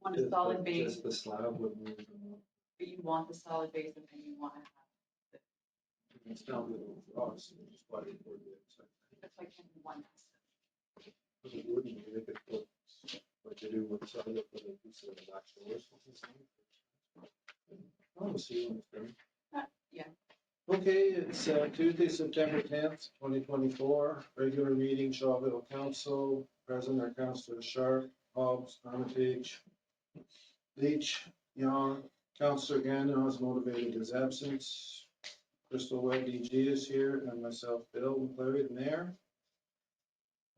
Want a solid base, Just the slab would move. but you want the solid base and then you want to have, It's down little rocks, just why they poured it. that's like kind of one asset. But it wouldn't make it look like they do with some of the piece of black doors. I'll see when it's done. Yeah. Okay, it's Tuesday, September 10th, 2024, regular meeting, Shawville Council, President or Councillor Sharp, Hobbs, Armitage, Leach, Young, Councillor Gagnon has motivated his absence. Crystal Webb, DG is here, and myself, Bill McCleary, the mayor.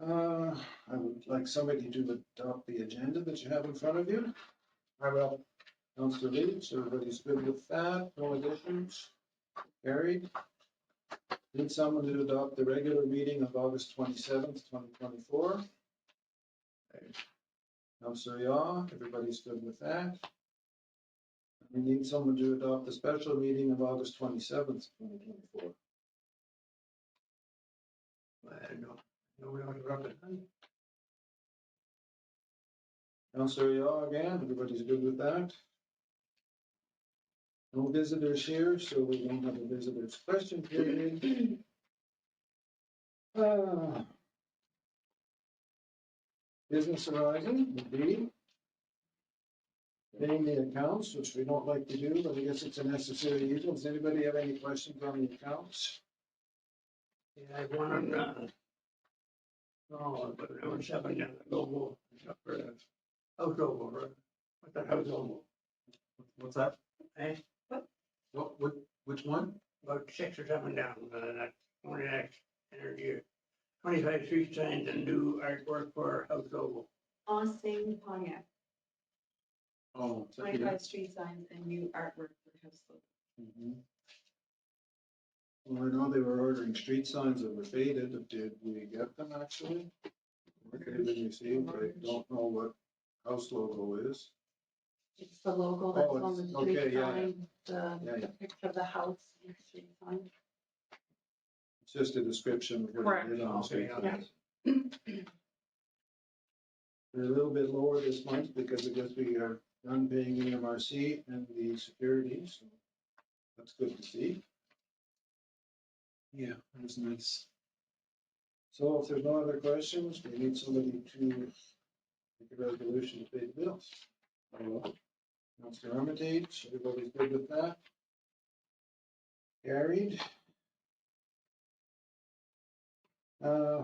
I would like somebody to adopt the agenda that you have in front of you. I will. Councillor Leach, everybody's good with that, no additions? Carried. Need someone to adopt the regular meeting of August 27th, 2024. Councillor Yaw, everybody's good with that. We need someone to adopt the special meeting of August 27th, 2024. I know. No, we don't interrupt it. Councillor Yaw again, everybody's good with that. No visitors here, so we don't have a visitors question period. Business arising would be paying the accounts, which we don't like to do, but I guess it's a necessary evil. Does anybody have any questions on the accounts? Yeah, I have one on, but I was having a logo, for the house logo, right? What's that house logo? What's that? Eh? Which one? About 6 or 7 down, that only next energy. 25 street signs and new artwork for house logo. Same Pontiac, Oh, it's up 25 street signs and new artwork for house logo. Well, I know they were ordering street signs that were faded. Did we get them actually? Okay, then you see, I don't know what house logo is. It's the logo that's on the street okay, yeah, sign, the Yeah. picture of the house and the street sign. It's just a description of what Correct. it did on the street. Yeah. We're a little bit lower this month because I guess we are done paying EMRC and the security, so that's good to see. Yeah, that was nice. So if there's no other questions, we need somebody to make a resolution to pay the bills. I will. Councillor Armitage, everybody's good with that? Carried. I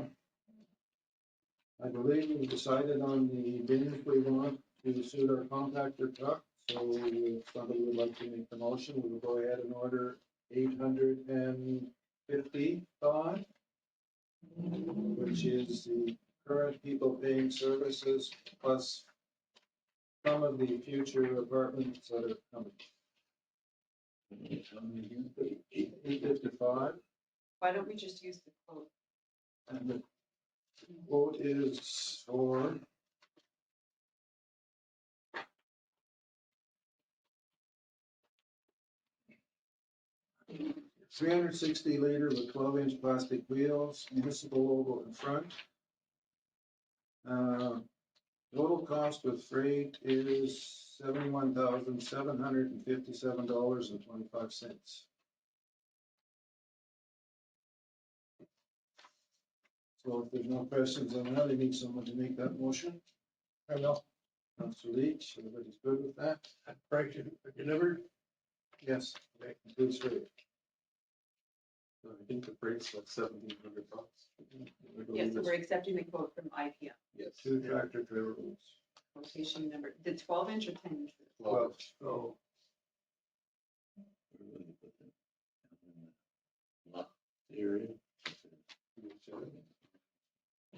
believe we decided on the bins we want to suit our compactor truck. So if somebody would like to make the motion, we will go ahead and order 855, which is the current people paying services plus some of the future apartments that are coming. 855. Why don't we just use the quote? And the quote is for $360 with 12-inch plastic wheels, municipal logo in front. Total cost with freight is $71,757.25. So if there's no questions on that, I need someone to make that motion. I will. Councillor Leach, everybody's good with that? That price is delivered. Yes, okay, includes freight. I think the freight's like $1,700. Yes, so we're accepting the quote from IPM. Yes. 2 tractor trailer loads. Quotation number, the 12-inch or 10-inch? 12. So Area.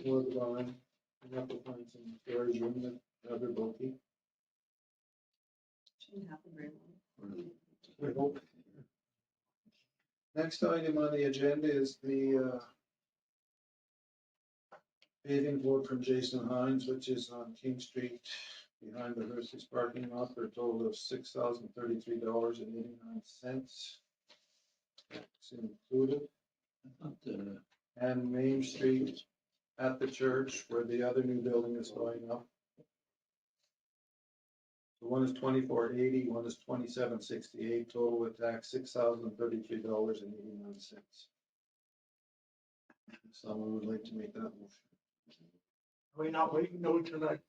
More the line. We have to find some storage room that other bulky. Shouldn't happen very long. We hope. Next item on the agenda is the paving quote from Jason Hines, which is on King Street behind the Hearst's parking lot for a total of $6,033.89. That's included. And Main Street at the church where the other new building is going up. So one is 2480, one is 2768, total with tax $6,033.89. Someone would like to make that motion. Are we not waiting though till that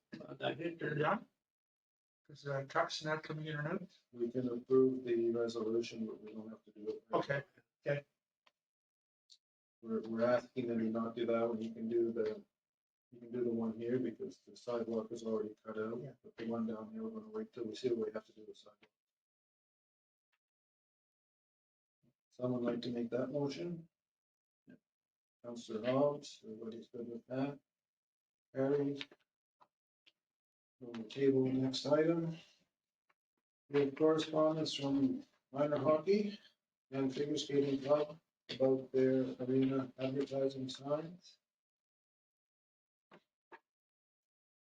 hit they're done? Because trucks not coming in or out? We can approve the resolution, but we don't have to do it. Okay, We're asking them to not do that one. You can do the one here because the sidewalk is already cut out. Yeah. But the one down here, we're gonna wait till we see what we have to do with sidewalk. Someone like to make that motion? Councillor Hobbs, everybody's good with that? Carried. On the table, next item. We have correspondence from minor hockey and figure skating club about their arena advertising signs.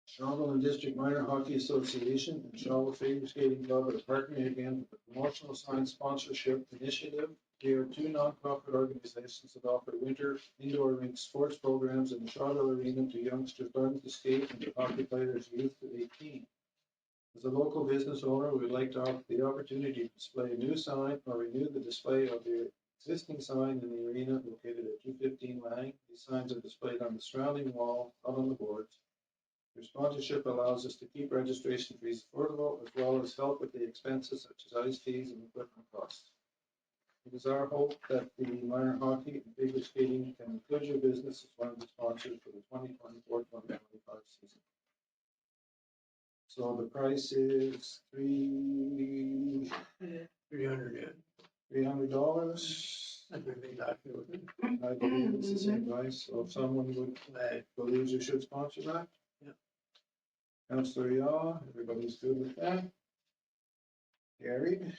Shawville and District Minor Hockey Association and Shawville Figure Skating Club are partnering again with the Promotional Sign Sponsorship Initiative. They are two nonprofit organizations that offer winter indoor rink sports programs in the Shawville Arena to youngsters learning to skate and to hockey players youth to 18. As a local business owner, we would like to offer the opportunity to display a new sign or renew the display of the existing sign in the arena located at 215 Lang. These signs are displayed on the surrounding wall, out on the boards. Your sponsorship allows us to keep registration fees affordable, as well as help with the expenses such as ice fees and equipment costs. It is our hope that the minor hockey and figure skating can include your business as one of the sponsors for the 2024-2025 season. So the price is $300. I believe that. I believe it's the same price. So if someone would believe you should sponsor that. Yeah. Councillor Yaw, everybody's good with that? Carried.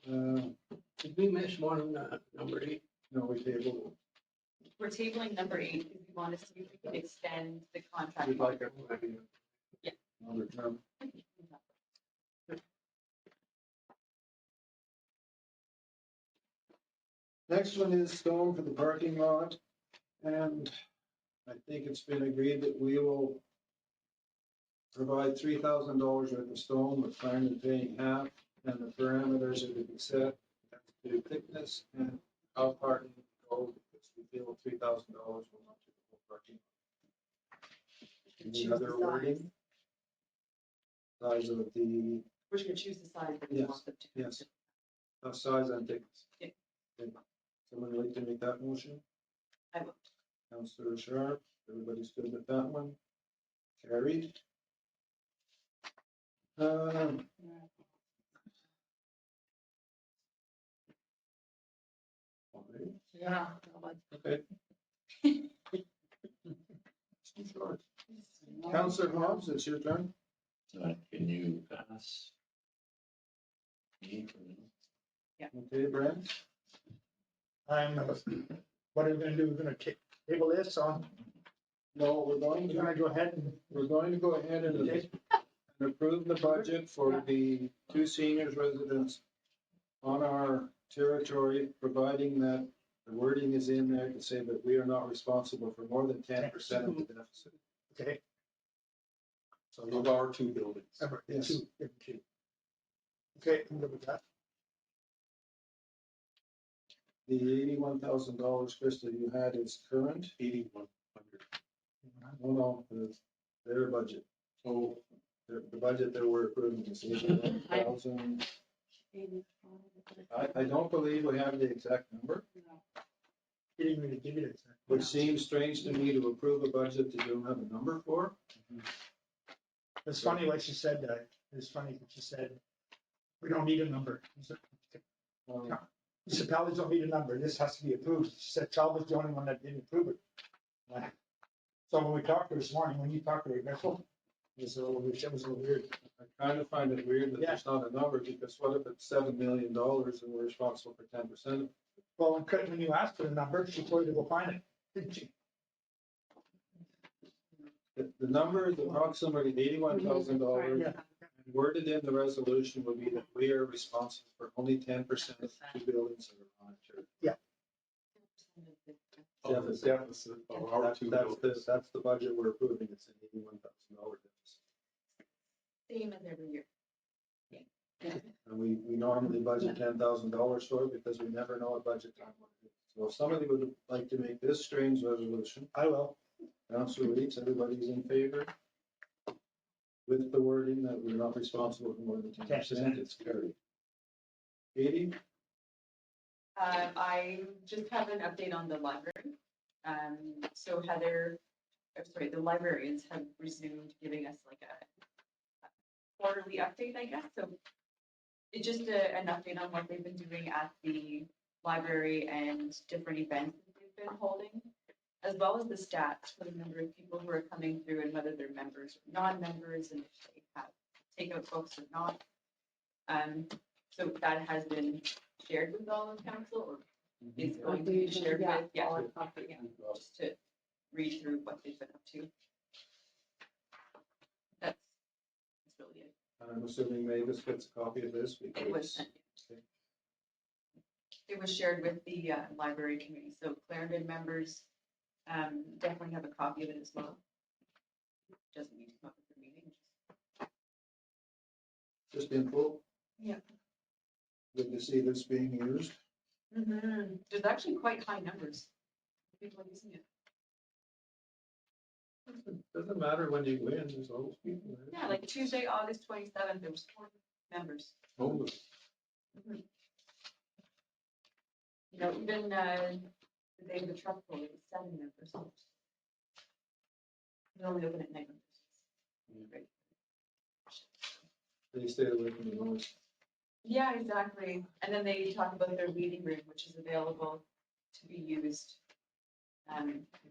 Did we miss one, number 8? No, we tabled. We're tabling number 8 because we want to see if we can extend the contract. We'd like it. Yeah. Another term. Next one is stone for the parking lot, and I think it's been agreed that we will provide $3,000 worth of stone, with Clarendon paying half, and the parameters are to be set as to thickness and how far it can go, because we feel $3,000 will not do the whole parking. Any Choose other the wording? Size of the, We're just going to choose the size that we Yes, want them to. yes. Size and thickness. Yeah. Okay. Someone like to make that motion? I will. Councillor Sharp, everybody's good with that one? Carried. Yeah. Okay. Councillor Hobbs, it's your turn. Can you pass me for now? Okay, Brent? What are we gonna do? We're gonna table this on, No, we're gonna go ahead and. we're going to go ahead and approve the budget for the two seniors residents on our territory, providing that the wording is in there to say that we are not responsible for more than 10% of the deficit. Okay. So of our two buildings. Yes. Two. Okay, I'm good with that. The $81,000, Krista, you had is current? 8,100. No, their budget. Oh, The budget that we're approving is 81,000. I don't believe we have the exact number, He didn't really give it. which seems strange to me to approve a budget that you don't have a number for. It's funny what she said, it's funny what she said, we don't need a number. Um, Municipalities don't need a number, this has to be approved. She said Charles was the only one that didn't approve it. So when we talked to her this morning, when you talked to her, it was a little weird. I kind of find it weird that there's not a number, because what if it's $7 million and we're responsible for 10%? Well, when you asked for the number, she told you to go find it, didn't she? The number is approximately $81,000. Yeah. Worded in the resolution would be that we are responsible for only 10% of the two buildings that are on our territory. Of the deficit of our two buildings. That's the budget we're approving, it's an $81,000 deficit. Same as every year. And we normally budget $10,000 for it because we never know at budget time what it is. So if somebody would like to make this strange resolution, I will. Councilor Leeds, everybody's in favor? With the wording that we're not responsible for more than 10%, it's carried. Katie? I just have an update on the library. So the librarians have resumed giving us like a quarterly update, I guess. So it's just an update on what they've been doing at the library and different events that they've been holding, as well as the stats for the number of people who are coming through and whether they're members or non-members and if they have takeout books or not. So that has been shared with all of council or is going to be shared with, just to read through what they've been up to. That's really it. I'm assuming Mavis gets a copy of this because. It was sent. It was shared with the library committee, so Clarendon members definitely have a copy of it as well. Doesn't need to come up at the meeting. Just info. Yeah. Good to see this being used. There's actually quite high numbers. People are using it. Doesn't matter when you win, there's always people there. Yeah, like Tuesday, August 27th, there was 40 members. Oh, You know, even the day of the truck pull, it was 7 members. They're only open at night. Great. They stay away from the noise. Yeah, exactly. And then they talk about their meeting room, which is available to be used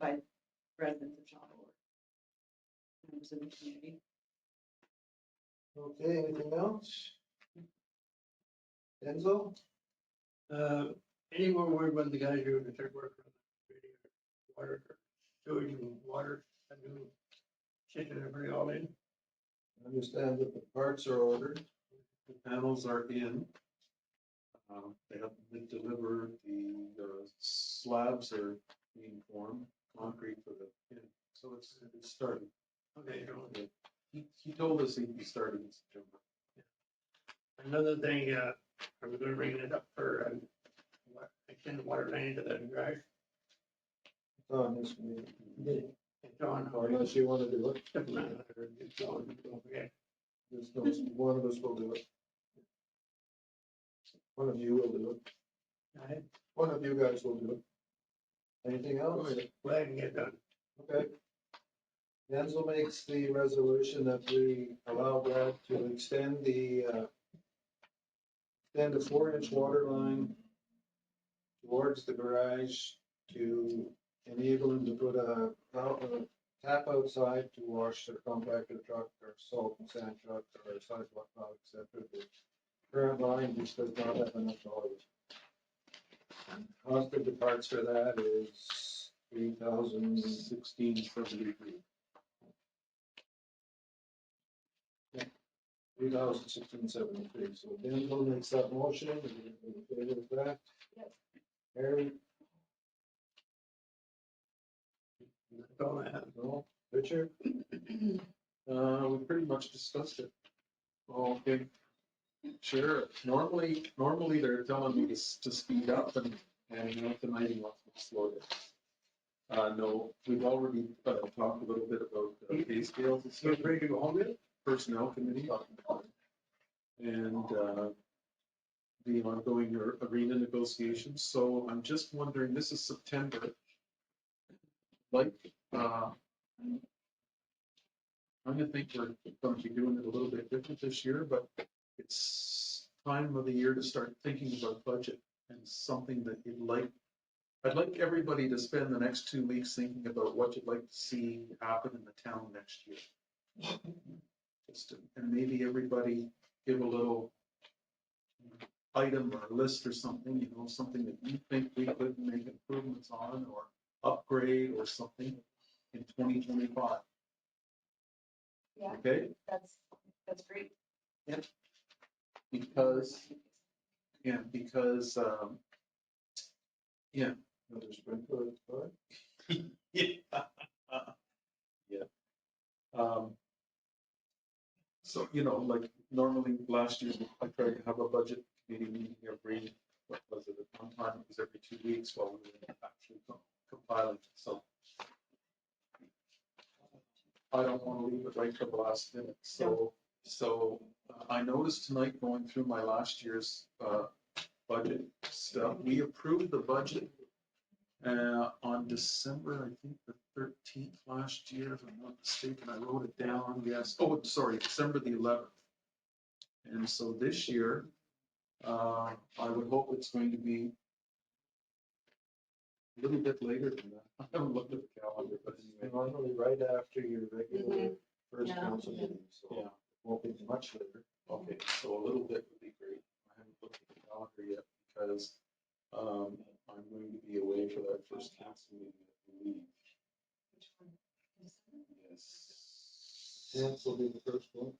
by residents of Shawville or members of the community. Okay, anything else? Enzo? Any more word when the guys are going to start working on the water, sewage and water, and new shit and everything all in? I understand that the parts are ordered. the panels are in. They have been delivered, the slabs are being formed, concrete for the, so it's starting. Okay, He told us he'd be starting in September. another thing, are we gonna bring it up for, extend the water line into the garage? It's on this meeting. It's on, Or unless you want to do it, doesn't matter, it's on, don't forget. there's no, one of us will do it. One of you will do it. I One of you guys will do it. Anything else? go ahead and get done. Okay. Denzel makes the resolution that we allow Brad to extend the 4-inch water line towards the garage to enable him to put a tap outside to wash their compactor truck or salt and sand truck or sidewalk plow, etc. The current line just does not have enough volume. Cost of the parts for that is $3,000. 1673. 3,673. So Denzel makes that motion. Are you in favor of that? Yes. Harry? That's all I have. No? Richard? We pretty much discussed it. Okay. Sure. Normally they're telling me to speed up and tonight he wants me to slow down. No, we've already talked a little bit about pay scales and So stuff. ready to go home yet? Personnel committee. And the ongoing arena negotiations. So I'm just wondering, this is September. Like, I'm gonna think we're going to be doing it a little bit different this year, but it's time of the year to start thinking about budget and something that you'd like. I'd like everybody to spend the next 2 weeks thinking about what you'd like to see happen in the town next year. And maybe everybody give a little item or list or something, something that you think we could make improvements on or upgrade or something in 2025. Yeah, Okay? that's great. Because Another sprinkler, but Yeah. Yeah. So, like normally last year, I tried to have a budget committee meeting every, what was it, at one time, it was every 2 weeks while we were actually compiling. So I don't want to leave it right till the last minute. So I noticed tonight going through my last year's budget stuff, we approved the budget on December, I think the 13th last year, if I'm not mistaken. I wrote it down, yes. Oh, sorry, December the 11th. And so this year, I would hope it's going to be a little bit later than that. I haven't looked at the calendar, but anyway. normally right after your regular first Yeah. council meeting, so Yeah, it won't be much later. okay, so a little bit would be great. I haven't looked at the calendar yet because I'm going to be away for that first council meeting, I believe. Which one? December? Yes. Tenth will be the first one.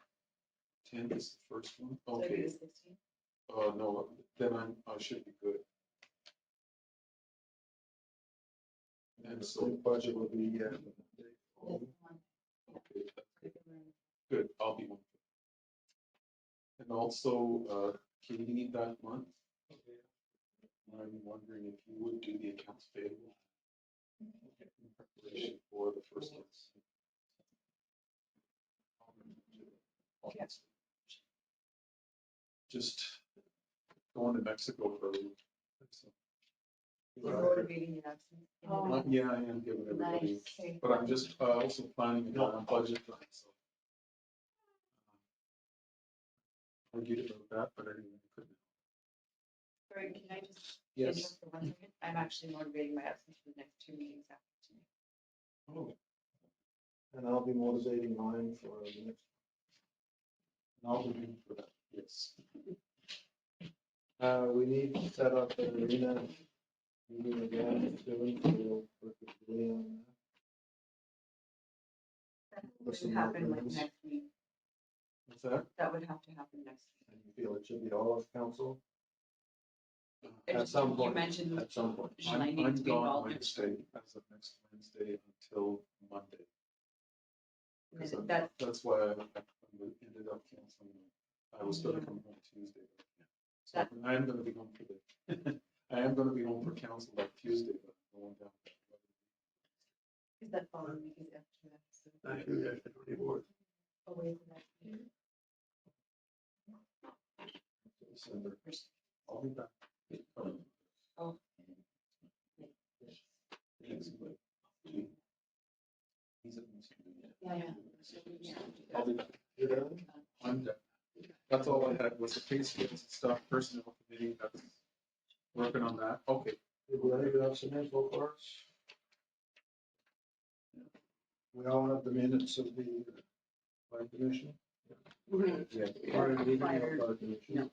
10th is the first one. So it'd be Okay. the 16th. No, then I should be good. And so budget will be, That's the one. okay, Could be around- good, I'll be one. And also, Katie that month, I'm wondering if you would do the accounts payable in preparation for the first one. Just going to Mexico for a week. So, You're motivating your absence. yeah, I am giving everybody, Nice. Okay. but I'm just also planning to go on budget time, so. I get about that, but anyway, I couldn't. Sorry, can I just Yes. interrupt for 1 second? I'm actually motivating my absence for the next 2 meetings after tonight. Oh, and I'll be motivating mine for the next. and I'll be in for that, yes. We need to set up the arena meeting again soon, so we'll work with Lee on That With would some happen like more next week. What's that? That would have to happen next week. that. And you feel it should be all of council It at just- some You point, mentioned at some point. July I'm needs to be gone involved. Wednesday, as of next Wednesday until Monday. Because And that's, that's why I ended up canceling. I was gonna come home Tuesday, but I can't. So That- I am gonna be home for the, I am gonna be home for council like Tuesday, but I'm going down. is that following week is after that? So Actually, that's the 24th. away from that. meeting. December. I'll be back. Oh. Next week. He's at Yeah. I'll be back. You're done? I'm done. That's all I had was the pay scales and stuff, personnel committee, that's working on that. Okay. Did Larry have some info for us? We all have the minutes of the fire commission? Yeah. Fire meeting of Fire- fire commission.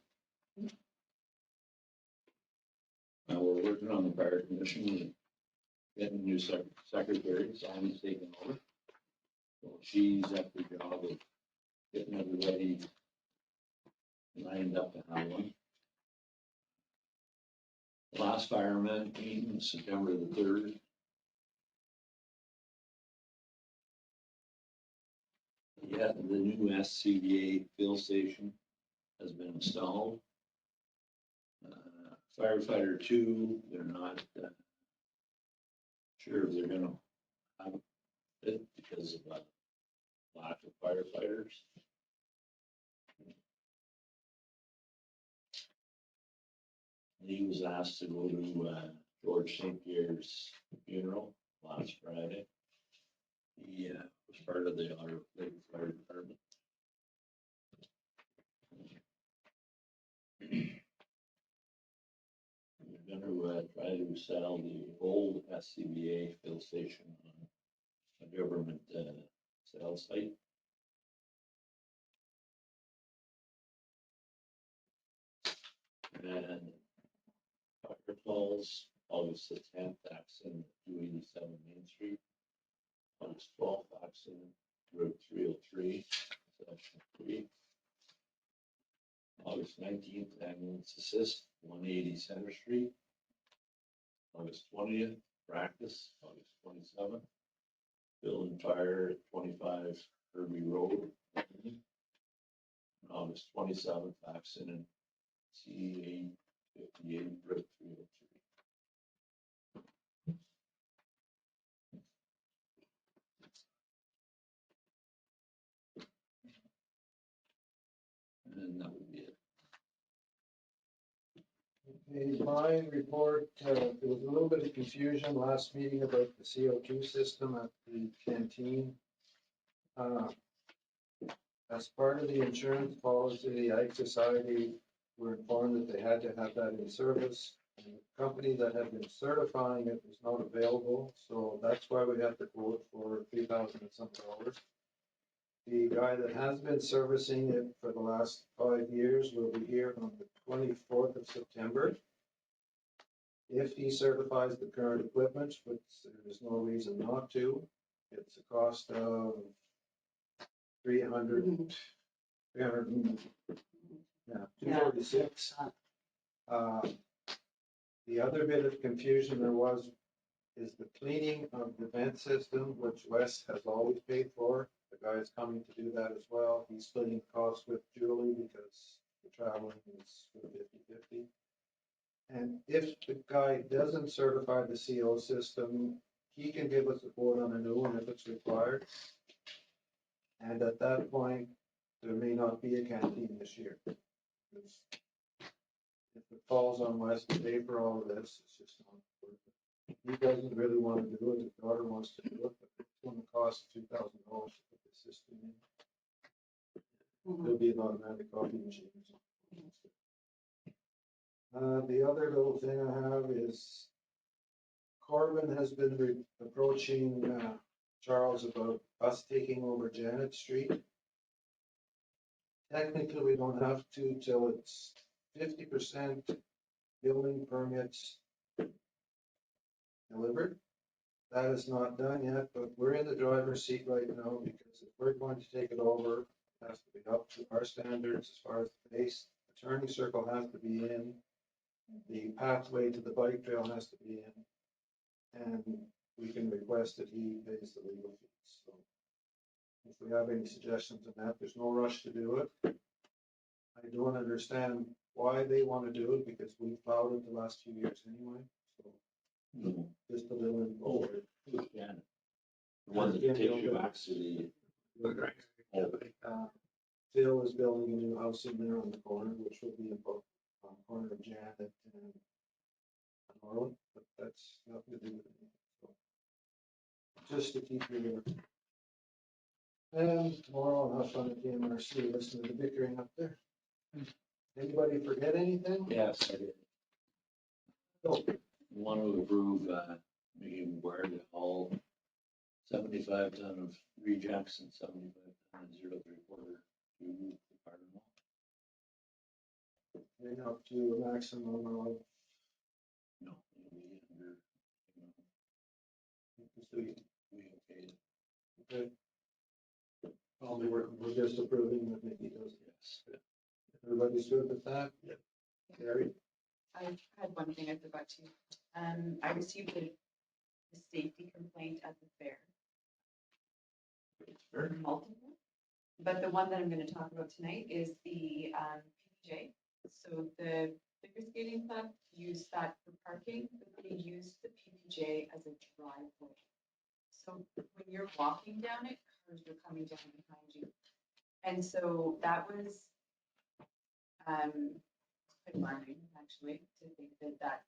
We're working on the fire commission, we're getting a new secretary, Sandy's taking over. So she's at the job of getting everybody lined up to have one. Last fireman meeting was September the 3rd. Yeah, the new SCBA fill station has been installed. Firefighter 2, they're not sure if they're gonna have it because of lack of firefighters. He was asked to go to George St. Pierre's funeral last Friday. He was part of the Otter Lake Fire Department. We're gonna try to sell the old SCBA fill station on a government sales site. And Dr. Falls, August the 10th, accident 287 Main Street. August 12th, accident Route 303, section 3. August 19th, ambulance assist, 180 Center Street. August August 20th, practice, August 27th. Build and fire at 25 Kirby Road. And August 27th, accident, CA 58, Route 303. And that would be it. Okay, my report, there was a little bit of confusion last meeting about the CO2 system at the canteen. As part of the insurance policy, the Ag Society were informed that they had to have that in service. And the company that had been certifying it was not available, so that's why we had the quote for $3,000 and some dollars. The guy that has been servicing it for the last 5 years will be here on the 24th of September. If he certifies the current equipment, which there is no reason not to, it's a cost of 300, yeah, 246. The other bit of confusion there was is the cleaning of the vent system, which Wes has always paid for. The guy is coming to do that as well. He's splitting the cost with Julie because the traveling is 50-50. And if the guy doesn't certify the CO system, he can give us a quote on a new one if it's required. And at that point, there may not be a canteen this year. Because if it falls on Wes to pay for all of this, it's just not worth it. He doesn't really want to do it, his daughter wants to do it, but it's going to cost $2,000 to put the system in. There'll be an automatic coffee machine or something. The other little thing I have is Corbin has been approaching Charles about us taking over Janet Street. Technically, we don't have to till it's 50% building permits delivered. That is not done yet, but we're in the driver's seat right now because if we're going to take it over, it has to be up to our standards as far as the base. The turning circle has to be in. The pathway to the bike trail has to be in. And we can request that he pays the legal fees. So if we have any suggestions on that, there's no rush to do it. I don't understand why they want to do it because we've plowed it the last few years anyway. So just a little info. Who's Janet? The one that takes you back to the. Phil is building a new house in there on the corner, which will be about on the corner of Janet and Norwood, but that's nothing to do with anything. So just to keep you there. And tomorrow I'll have fun at the MRC, listen to the bickering up there. Anybody forget anything? Yes, I did. No. Want to approve, making where to haul 75 ton of rejects and 75 ton of 0.75 to the fire hall. Bring up to a maximum of, No, it'll be under, so you- we okay, okay, I'll be working we're just approving what Nikki does. yes. Everybody's good with that? Yep. Gary? I had one thing I forgot to. I received a safety complaint at the fair. It's fair. Multiple. But the one that I'm gonna talk about tonight is the PPJ. So the figure skating club used that for parking, but they used the PPJ as a driveway. So when you're walking down it, cars are coming down behind you. And so that was quite alarming, actually, to think that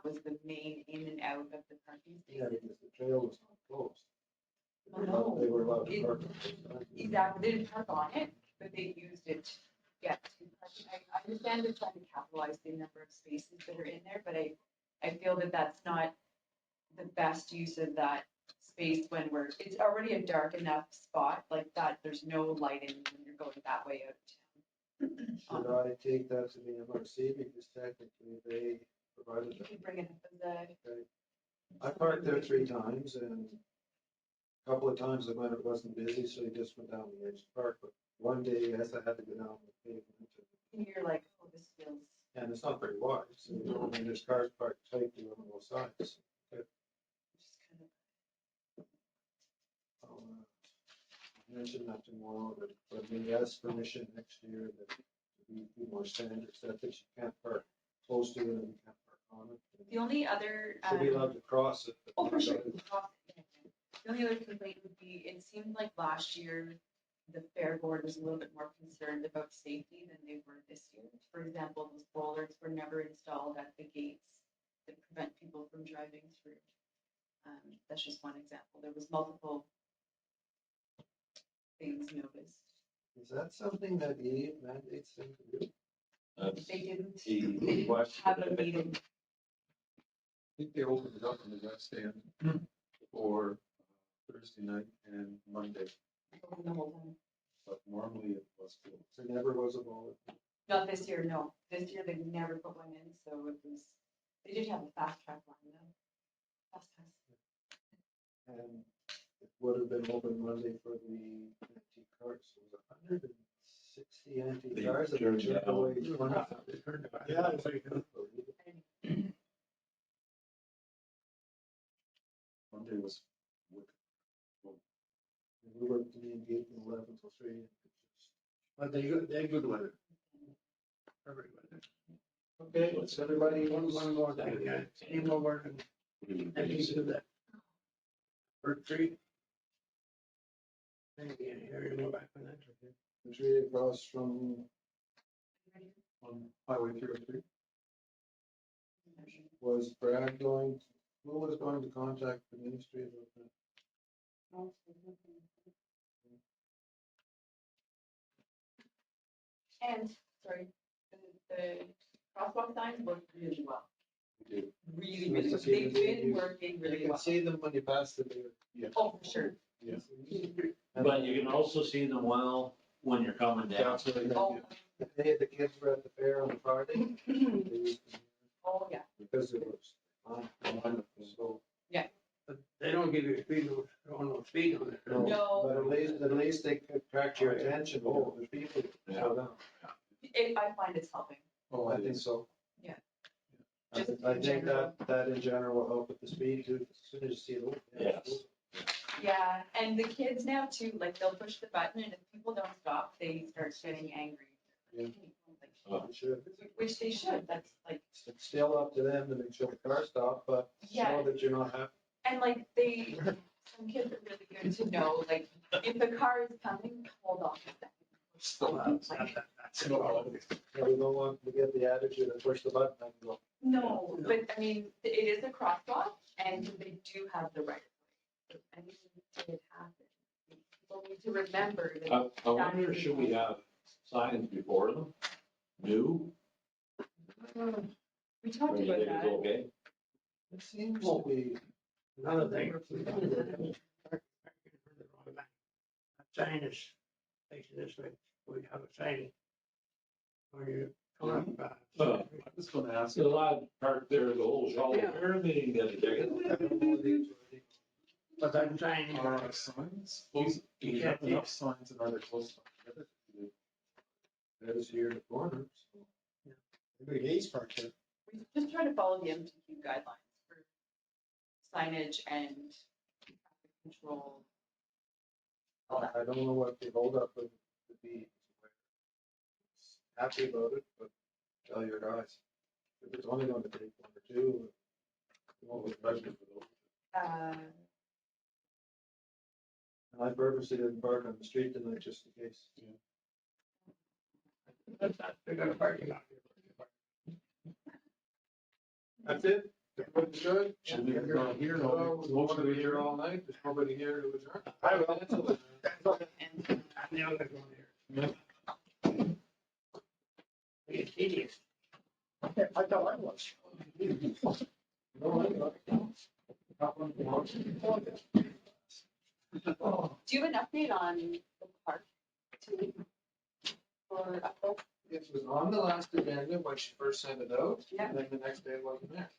was the main in and out of the parking Yeah, spaces. because the trail was not closed. Oh, no. They were allowed to It- park. Exactly, they didn't park on it, but they used it to get to parking. I understand they're trying to capitalize the number of spaces that are in there, but I feel that that's not the best use of that space when it's already a dark enough spot like that, there's no lighting when you're going that way out of town. Should I take that to the MRC because technically they provided You that? could bring it up as a. I parked there 3 times and a couple of times when it wasn't busy, so he just went down the edge of the park. But one day, yes, I had to go down the pavement. And you're like, oh, this feels And it's not very wide, so there's cars parked tightly on both sides. Just kind of, I'll mention that tomorrow, but we ask permission next year that be more standard stuff that you can't park close to it and you can't park on it. the only other, Should be allowed to cross it. but oh, for not sure. others. The only other complaint would be, it seemed like last year, the fair board was a little bit more concerned about safety than they were this year. For example, those bollards were never installed at the gates that prevent people from driving through. That's just one example. There was multiple things noticed. Is that something that the mandates them to do? That's They didn't the question. have a meeting. I think they opened it up in the West End for Thursday night and Monday, The whole time. but normally it was closed. There never was a bullet. Not this year, no. This year they never put one in, so it was, they did have a fast track line though. Fast pass. And it would have been open Monday for the antique cars. It was 160 antique They cars that turned turned down. away. They turned it back. Yeah, it's like, Monday was wicked. we worked in the gate from 11 till 3. But they had good weather. Perfect weather. Okay, so everybody One wants. more thing, any more work and anything to that. Bird tree. Maybe here, more back on that. The tree across from, On Highway 303, was Brad going, who was going to contact the ministry about that? And, sorry, the crosswalk signs work really well. We do. Really, Nice really, to well. see They've them being been used. working You really can well. see them when you pass the deer. Oh, for sure. Yes. But you can also see them well when you're coming down. That's what Oh, the kids were at the fair on Friday. They used them oh, yeah. because it was on, so. But they don't give you a speed, no speed on it. No. But at least they could attract your attention. Oh, there's people. Yeah. Slow down. I find it's helping. Oh, I think so. Yeah. I Just I in think general. that in general will help with the speed too, as soon as you see it. Oh, Yes. it's Yeah, and the kids now too, like they'll push the button and if people don't stop, they start getting angry. Yeah. Oh. cool. It should. Which they should, that's like, It's still up to them to make sure the car stop, but yeah, show that you're not happy. and like some kids are really good to know, like, if the car is coming, hold on a second. Well, that's it all. Yeah, we don't want to get the attitude and push the button and go. No, but I mean, it is a crosswalk and they do have the right of way. I mean, it happens. People need to remember that. I wonder, should we have signs before them? New? We Or talked do you about think it's that. okay? It seems to be. Another thing. Sign is facing this way, we have a sign. When you come up. Uh, I was gonna ask, There's a lot parked there, the whole Shawville meeting the other day. But that sign. are our signs, close, do we have enough signs and are they close enough together? There's here in the corner. so. Every day's parked there. We just try to follow the MTQ guidelines for signage and traffic control. All that. I don't know what the holdup would be. Happy about it, but tell your guys. If it's only going to take 1 or 2, What was budgeted for those? and I purposely didn't park on the street tonight just in case. They got a parking lot. That's it? Everybody's good? Should we go here? Hello, we want to be here all night, there's nobody here to adjourn. I will. And I'm the other one here. It's tedious. I thought I was. No, I'm not. do you have an update on the park too? For Uphill? It was on the last agenda when she first sent it out, Yeah. and then the next day it wasn't there.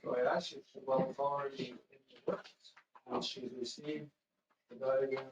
So I asked her, well, it's already in the works. And she's received the diagram